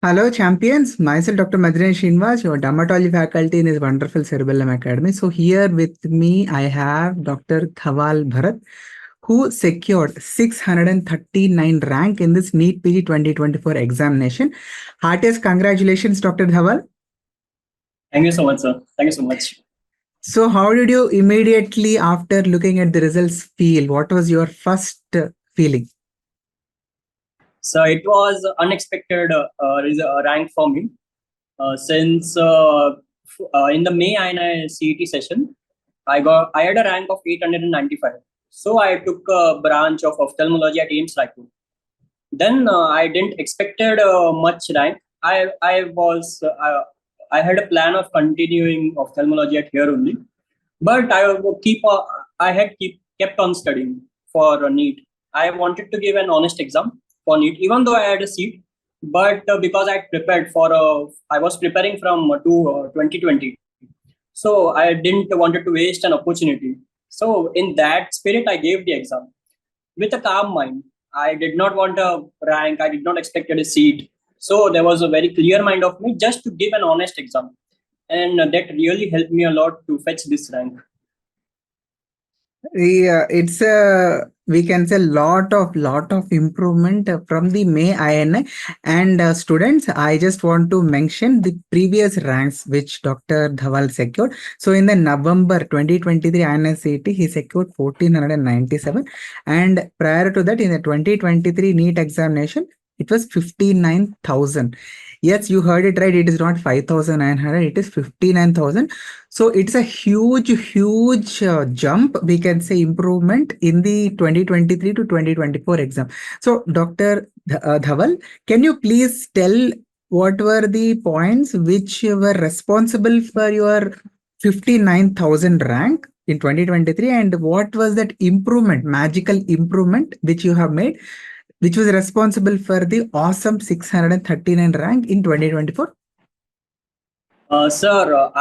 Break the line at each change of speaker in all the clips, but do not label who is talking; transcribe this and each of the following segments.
Hello, champions. Myself, Dr. Maddineni Srinivas, your dermatology faculty in this wonderful Cerebellum Academy. So here with me, I have Dr. Dhawal Bharat, who secured 639 rank in this NEET PG 2024 examination. Heartiest congratulations, Dr. Dhawal.
Thank you so much, sir. Thank you so much.
So how did you immediately after looking at the results feel? What was your first feeling?
So it was unexpected rank for me since in the May INI CET session, I had a rank of 895. So I took a branch of ophthalmology at AIIMS Raipur. Then I didn't expected much rank. I had a plan of continuing ophthalmology at here only, but I had kept on studying for NEET. I wanted to give an honest exam for NEET, even though I had a seat. But because I prepared I was preparing from 2020, so I didn't wanted to waste an opportunity. So in that spirit, I gave the exam with a calm mind. I did not want a rank. I did not expect a seat. So there was a very clear mind of me just to give an honest exam, and that really helped me a lot to fetch this rank.
Yeah, it's a we can say lot of improvement from the May INI and students. I just want to mention the previous ranks which Dr. Dhawal secured. So in the November 2023 INI CET, he secured 1497, and prior to that in the 2023 NEET examination, it was 59,000. Yes, you heard it right. It is not 5,900. It is 59,000. So it's a huge jump, we can say improvement in the 2023 to 2024 exam. So Dr. Dhawal, can you please tell what were the points which were responsible for your 59,000 rank in 2023, and what was that improvement, magical improvement which you have made, which was responsible for the awesome 639 rank in 2024?
Sir,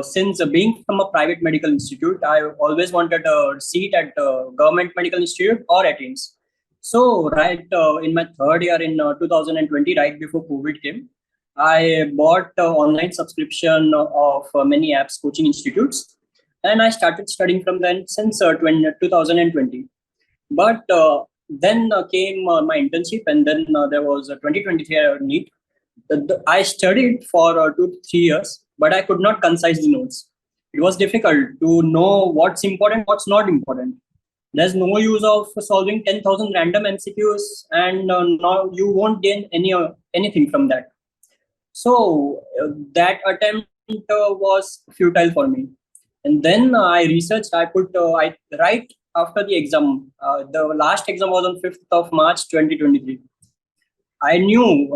since being from a private medical institute, I always wanted a seat at government medical institute or at AIIMS. So, right in my third year in 2020, right before COVID came, I bought online subscription of many apps coaching institutes, and I started studying from then since 2020. But then came my internship, and then there was a 2023 NEET. I studied for 2 to 3 years, but I could not concise the notes. It was difficult to know what's important, what's not important. There's no use of solving 10,000 random MCQs, and now you won't gain anything from that. So that attempt was futile for me. And then I researched. I right after the exam. The last exam was on 5th of March 2023. I knew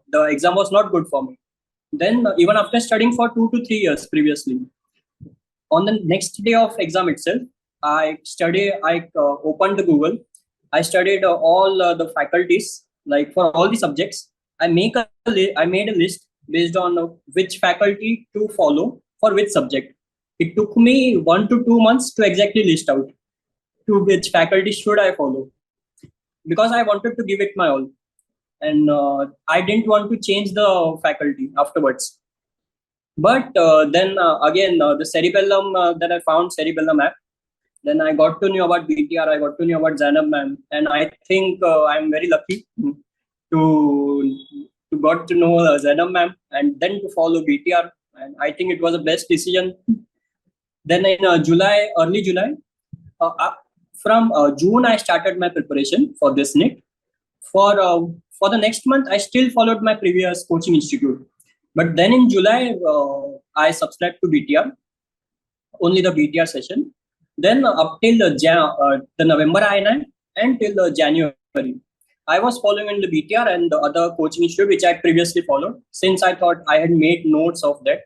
the exam was not good for me. Then, even after studying for 2 to 3 years previously, on the next day of exam itself, I opened the Google. I studied all the faculties, like for all the subjects. I made a list based on which faculty to follow for which subject. It took me 1 to 2 months to exactly list out to which faculty should I follow, because I wanted to give it my all, and I didn't want to change the faculty afterwards. But then again, the cerebellum that I found cerebellum app. Then I got to know about BTR. I got to know about Zainab ma'am, and I think I'm very lucky to got to know Zainab ma'am, and then to follow BTR. And I think it was the best decision. Then in early July, from June, I started my preparation for this NEET. For the next month, I still followed my previous coaching institute. But then in July, I subscribed to BTR, only the BTR session. Then up till the November INI and till the January, I was following in the BTR and the other coaching institute which I had previously followed, since I thought I had made notes of that.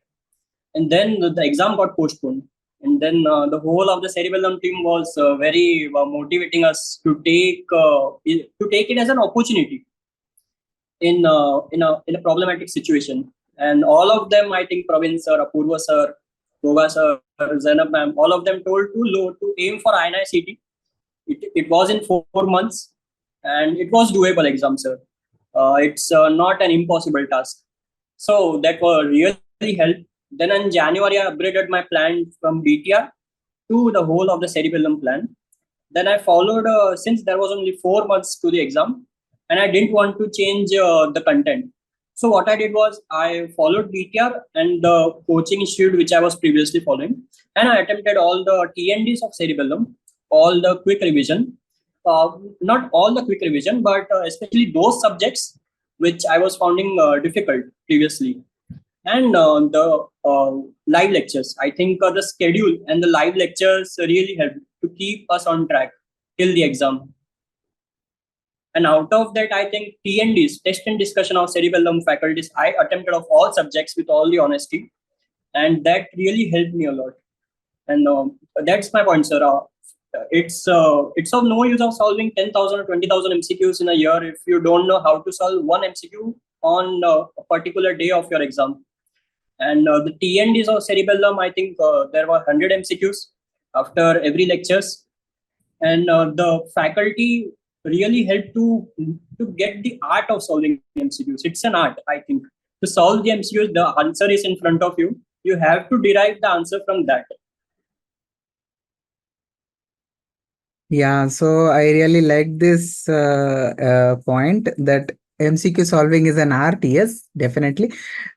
And then the exam got postponed. And then the whole of the cerebellum team was very motivating us to take it as an opportunity in a problematic situation. And all of them, I think Praveen sir, Apurva sir, Goga sir, Zainab ma'am, all of them told to aim for INI CT. It was in 4 months, and it was doable exam, sir. It's not an impossible task. So that will really help. Then in January, I upgraded my plan from BTR to the whole of the cerebellum plan. Then I followed, since there was only 4 months to the exam, and I didn't want to change the content. So what I did was I followed BTR and the coaching institute which I was previously following, and I attempted all the TNDs of cerebellum, all the quick revision, not all the quick revision, but especially those subjects which I was finding difficult previously, and the live lectures. I think the schedule and the live lectures really helped to keep us on track till the exam. And out of that, I think TNDs, test and discussion of cerebellum faculties, I attempted of all subjects with all the honesty, and that really helped me a lot. And that's my point, sir. It's of no use of solving 10,000 or 20,000 MCQs in a year if you don't know how to solve one MCQ on a particular day of your exam. And the TNDs of cerebellum, I think there were 100 MCQs after every lectures, and the faculty really helped to get the art of solving MCQs. It's an art, I think. To solve the MCQs, the answer is in front of you. You have to derive the answer from that.
Yeah, so I really like this point that MCQ solving is an art. Yes, definitely.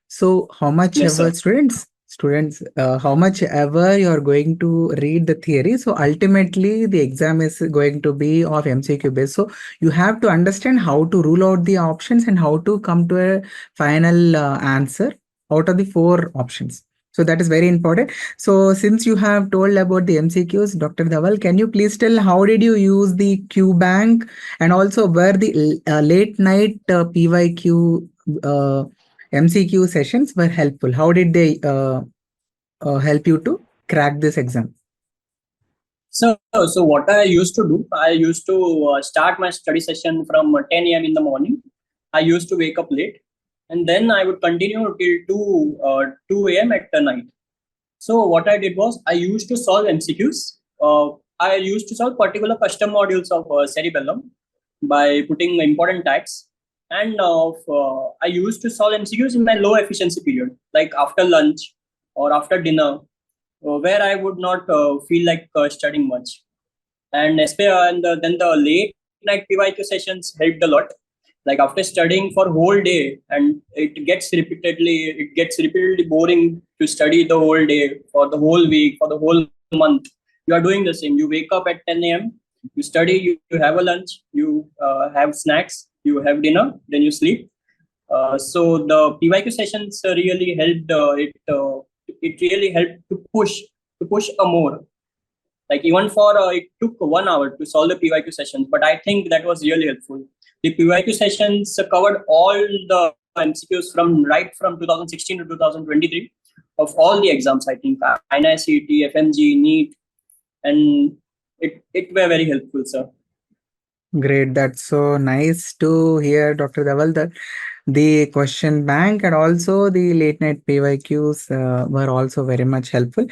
So how much
Yes, sir.
ever students, how much ever you're going to read the theory. So ultimately the exam is going to be of MCQ based. So you have to understand how to rule out the options and how to come to a final answer out of the four options. So that is very important. So since you have told about the MCQs, Dr. Dhawal, can you please tell how did you use the Q bank, and also were the late night PYQ MCQ sessions were helpful? How did they help you to crack this exam?
So what I used to do, I used to start my study session from 10 a.m. in the morning. I used to wake up late, and then I would continue till 2 a.m. at the night. So what I did was I used to solve MCQs. I used to solve particular custom modules of Cerebellum by putting important tags. And I used to solve MCQs in my low efficiency period, like after lunch or after dinner, where I would not feel like studying much. Then the late night PYQ sessions helped a lot. Like after studying for whole day, and it gets repeatedly boring to study the whole day, for the whole week, for the whole month. You are doing the same. You wake up at 10 a.m. You study. You have a lunch. You have snacks. You have dinner. Then you sleep. So the PYQ sessions really helped. It really helped to push a more, like even for it took 1 hour to solve the PYQ sessions, but I think that was really helpful. The PYQ sessions covered all the MCQs from 2016 to 2023 of all the exams. I think NICET, FMG, NEET, and it were very helpful, sir.
Great. That's so nice to hear, Dr. Dhaval, that the question bank and also the late night PYQs were also very much helpful.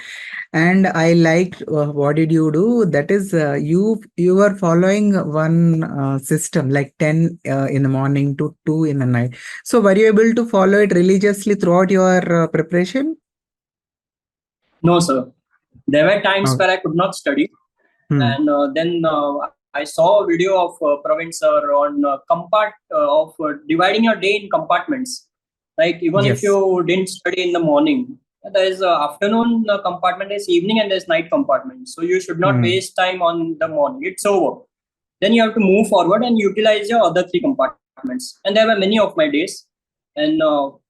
And I liked what did you do? That is, you were following one system like 10 in the morning to 2 in the night. So were you able to follow it religiously throughout your preparation?
No, sir. There were times
Oh.
where I could not study,
Hmm.
and then I saw a video of Praveen sir on dividing your day in compartments. Like even if
Yes.
you didn't study in the morning, there is afternoon compartment, there's evening, and there's night compartment. So you should not
Hmm.
waste time on the morning. It's over. Then you have to move forward and utilize your other three compartments. And there were many of my days, and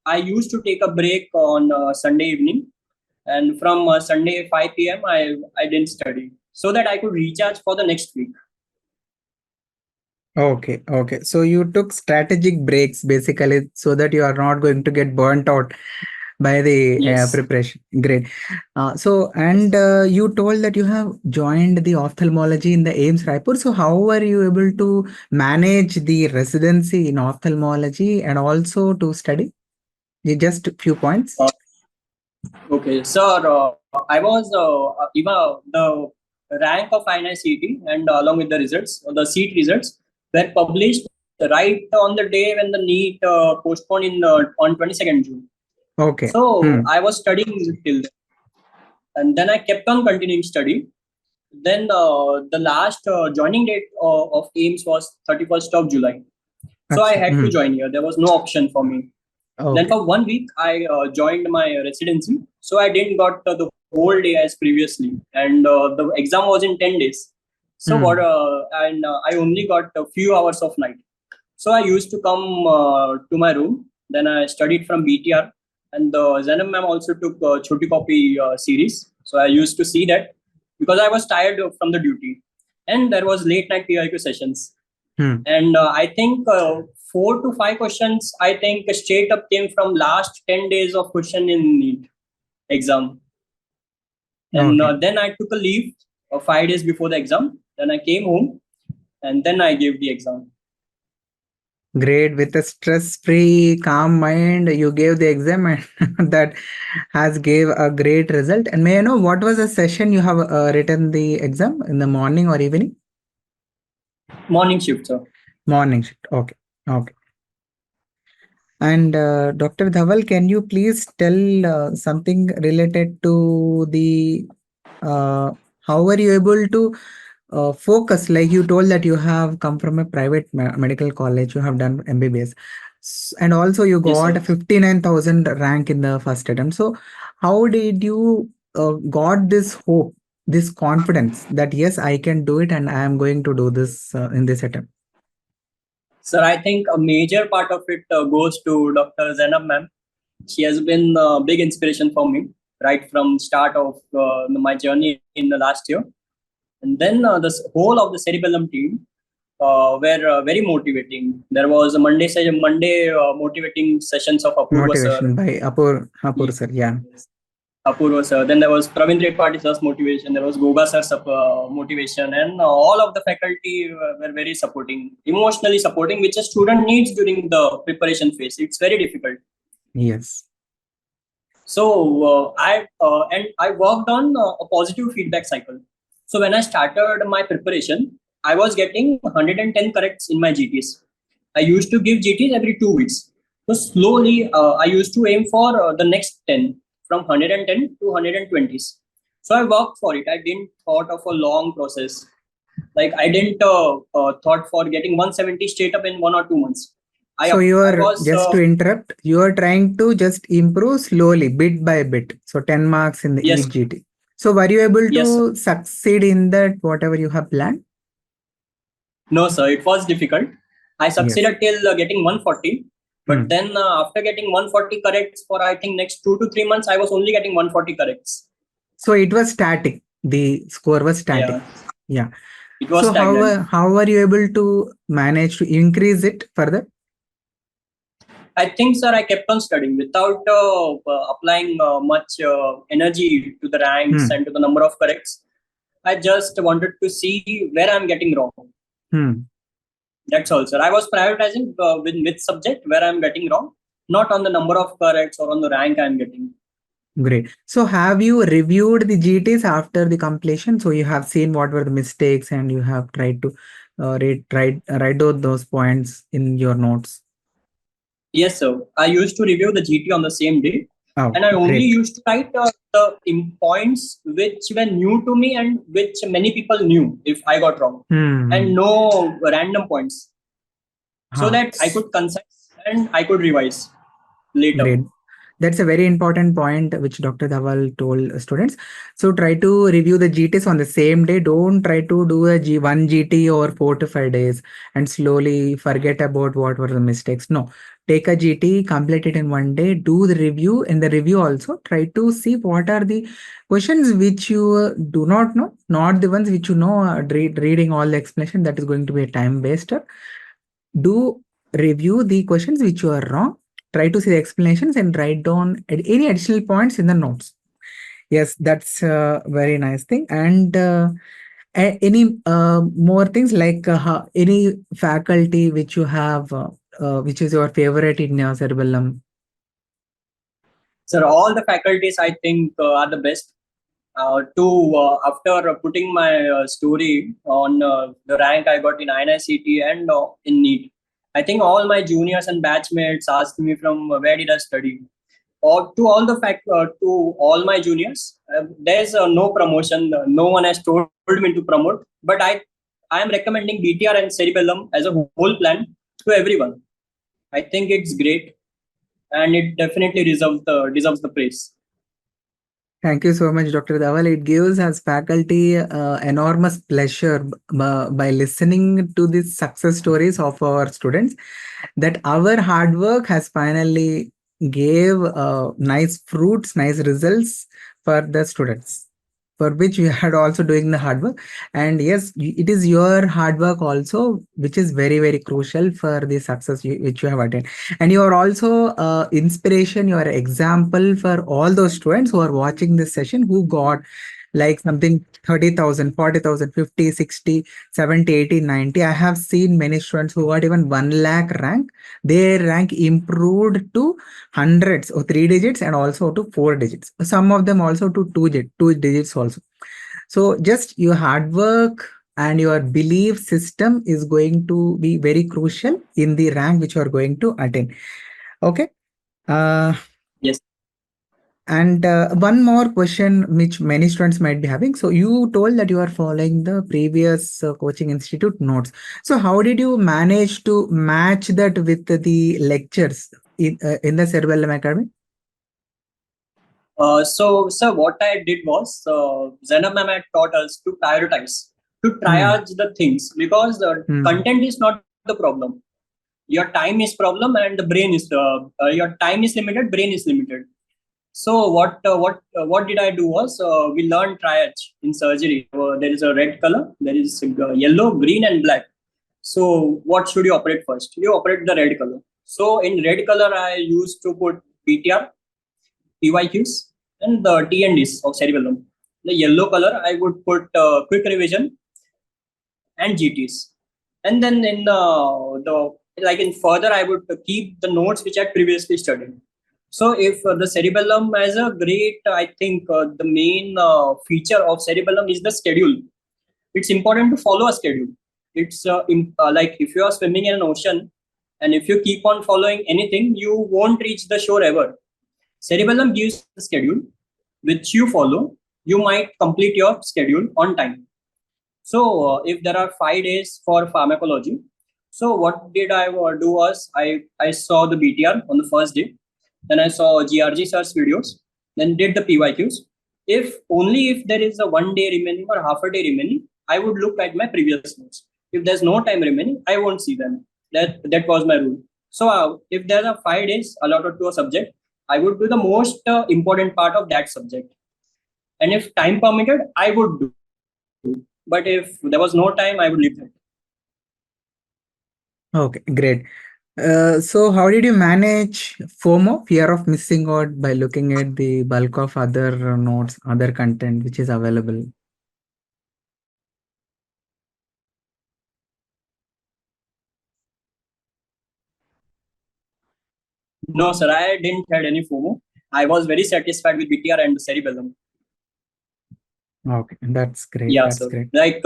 I used to take a break on Sunday evening, and from Sunday 5 p.m. I didn't study so that I could recharge for the next week.
Okay, okay. So you took strategic breaks basically so that you are not going to get burnt out by the
Yes.
preparation. Great. So,
Yes.
and you told that you have joined the ophthalmology in the AIMS Raipur. So, how were you able to manage the residency in ophthalmology and also to study? Just a few points.
Uh, okay, sir. I was even the rank of INI CET and along with the results, the seat results were published right on the day when the NEET postponed on 22nd June.
Okay.
So I was studying till then, and then I kept on continuing study. Then the last joining date of AIMS was 31st of July. So I had to join here. There was no option for me. Then
Okay.
for 1 week, I joined my residency. So I didn't got the whole day as previously, and the exam was in 10 days. So I only got a few hours of night. So I used to come to my room. Then I studied from BTR, and the Zainab ma'am also took Choti Copy series. So I used to see that because I was tired from the duty, and there was late night PIQ sessions. And I think 4 to 5 questions, I think straight up came from last 10 days of question in NEET exam. And
Okay.
then I took a leave 5 days before the exam. Then I came home and then I gave the exam.
Great. With a stress-free, calm mind, you gave the exam, and that has gave a great result. And may I know what was the session you have written the exam, in the morning or evening?
Morning shift, sir.
Morning shift. Okay. Okay. And Dr. Dhawal, can you please tell something related to the how were you able to focus? Like you told that you have come from a private medical college, you have done MBBS, and also you
Yes,
got
sir.
a 59,000 rank in the first attempt. So, how did you got this hope, this confidence that yes, I can do it, and I am going to do this in this attempt?
Sir, I think a major part of it goes to Dr. Zainab ma'am. She has been a big inspiration for me right from start of my journey in the last year. And then the whole of the Cerebellum team were very motivating. There was a Monday motivating sessions of Apurva sir.
Motivation by Apur sir. Yeah.
Yes. Apurva sir. Then there was Praveen Tripathi sir's motivation. There was Goga sir's motivation, and all of the faculty were very supporting, emotionally supporting, which a student needs during the preparation phase. It's very difficult.
Yes.
So I worked on a positive feedback cycle. So when I started my preparation, I was getting 110 corrects in my GTs. I used to give GTs every 2 weeks. So slowly, I used to aim for the next 10, from 110 to 120s. So I worked for it. I didn't thought of a long process. Like I didn't thought for getting 170 straight up in 1 or 2 months.
So you
I
are,
was
just to interrupt, you are trying to just improve slowly, bit by bit. So 10 marks in the
yes,
each GT. So were you able
yes.
to succeed in that whatever you have planned?
No, sir, it was difficult. I
Yes.
succeeded till getting 140. But then after getting 140 corrects for I think next 2 to 3 months, I was only getting 140 corrects.
So it was static. The score was static.
Yeah,
Yeah.
it was
So
stagnant.
how were you able to manage to increase it further?
I think, sir, I kept on studying without applying much energy to the ranks and to the number of corrects. I just wanted to see where I'm getting wrong. That's all, sir. I was prioritizing with which subject where I'm getting wrong, not on the number of corrects or on the rank I'm getting.
Great. So have you reviewed the GTs after the completion? So you have seen what were the mistakes and you have tried to write out those points in your notes.
Yes, sir. I used to review the GT on the same day,
Oh,
and I only
great.
used to write the points which were new to me and which many people knew if I got wrong, and no random points, so that I could concise and I could revise later.
Great. That's a very important point which Dr. Dhawal told students. So try to review the GTs on the same day. Don't try to do one GT over 4 to 5 days and slowly forget about what were the mistakes. No, take a GT, complete it in one day, do the review. In the review also, try to see what are the questions which you do not know, not the ones which you know, reading all the explanation, that is going to be a time waster. Do review the questions which you are wrong, try to see the explanations and write down any additional points in the notes. Yes, that's a very nice thing. And any more things like any faculty which you have, which is your favorite in your cerebellum?
So all the faculties I think are the best. After putting my story on the rank I got in INICT and in NEET, I think all my juniors and batchmates asked me from where did I study. Or to all the fact to all my juniors, there's no promotion. No one has told me to promote, but I am recommending BTR and Cerebellum as a whole plan to everyone. I think it's great, and it definitely deserves the praise.
Thank you so much, Dr. Dhawal. It gives us faculty enormous pleasure by listening to the success stories of our students, that our hard work has finally gave nice fruits, nice results for the students, for which we had also doing the hard work. And yes, it is your hard work also which is very, very crucial for the success which you have attained. And you are also inspiration, you are example for all those students who are watching this session, who got like something 30,000, 40,000, 50, 60, 70, 80, 90. I have seen many students who got even 1 lakh rank. Their rank improved to hundreds or 3 digits and also to 4 digits. Some of them also to 2 digits also. So just your hard work and your belief system is going to be very crucial in the rank which you are going to attain. Okay.
Yes.
And one more question which many students might be having. So you told that you are following the previous coaching institute notes. So how did you manage to match that with the lectures in the Cerebellum Academy?
So, sir, what I did was, Zainab ma'am had taught us to prioritize, to triage the things, because content is not the problem. Your time is problem, and the brain is your time is limited, brain is limited. So what did I do was, we learned triage in surgery. There is a red color, there is yellow, green, and black. So what should you operate first? You operate the red color. So in red color, I used to put PTR, PYQs, and the TNDs of cerebellum. The yellow color, I would put quick revision and GTs. And then in the like in further, I would keep the notes which I previously studied. So if the cerebellum has a great, I think the main feature of cerebellum is the schedule. It's important to follow a schedule. It's like if you are swimming in an ocean, and if you keep on following anything, you won't reach the shore ever. Cerebellum gives the schedule which you follow. You might complete your schedule on time. So if there are 5 days for pharmacology, so what did I do was, I saw the BTR on the first day, then I saw GRG sir's videos, then did the PYQs. If there is a 1 day remaining or half a day remaining, I would look at my previous notes. If there's no time remaining, I won't see them. That was my rule. So if there are 5 days allotted to a subject, I would do the most important part of that subject. And if time permitted, I would do. But if there was no time, I would leave that.
Okay, great. So how did you manage FOMO, fear of missing out, by looking at the bulk of other notes, other content which is available?
No, sir, I didn't had any FOMO. I was very satisfied with BTR and cerebellum.
Okay, that's great.
Yeah,
That's
sir.
great.
Like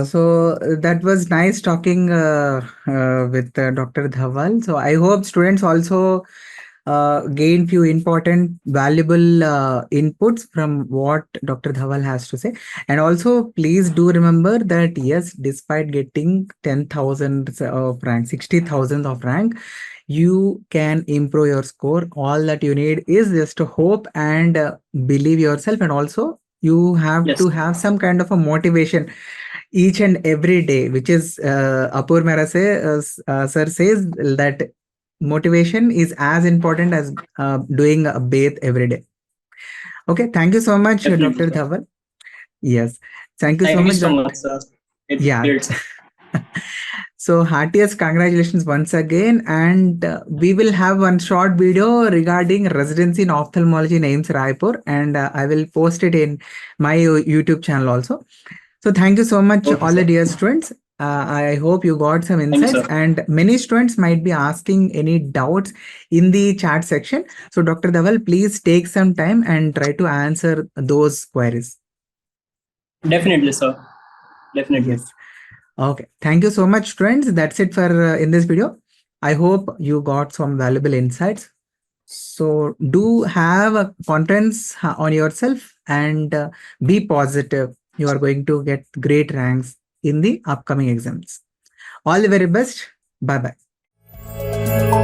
So that was nice talking with Dr. Dhawal. So I hope students also gain few important, valuable inputs from what Dr. Dhawal has to say. And also, please do remember that yes, despite getting 10,000 of rank, 60,000 of rank, you can improve your score. All that you need is just to hope and believe yourself, and also you have
yes,
to have some kind of a motivation each and every day, which is Apur Mehra sir says that motivation is as important as doing a bath every day. Okay, thank you so much,
definitely,
Dr.
sir.
Dhawal. Yes, thank you so
Thank you
much,
so
Dr.
much, sir. It's
Yeah.
great, sir.
So heartiest congratulations once again, and we will have one short video regarding residency in ophthalmology in AIIMS Raipur, and I will post it in my YouTube channel also. So thank you so much,
Okay,
all the
sir.
dear students. I hope you got some
Thank you,
insights,
sir.
and many students might be asking any doubts in the chat section. So Dr. Dhaval, please take some time and try to answer those queries.
Definitely, sir. Definitely.
Yes. Okay, thank you so much, students. That's it for in this video. I hope you got some valuable insights. So do have a confidence on yourself and be positive. You are going to get great ranks in the upcoming exams. All the very best. Bye bye.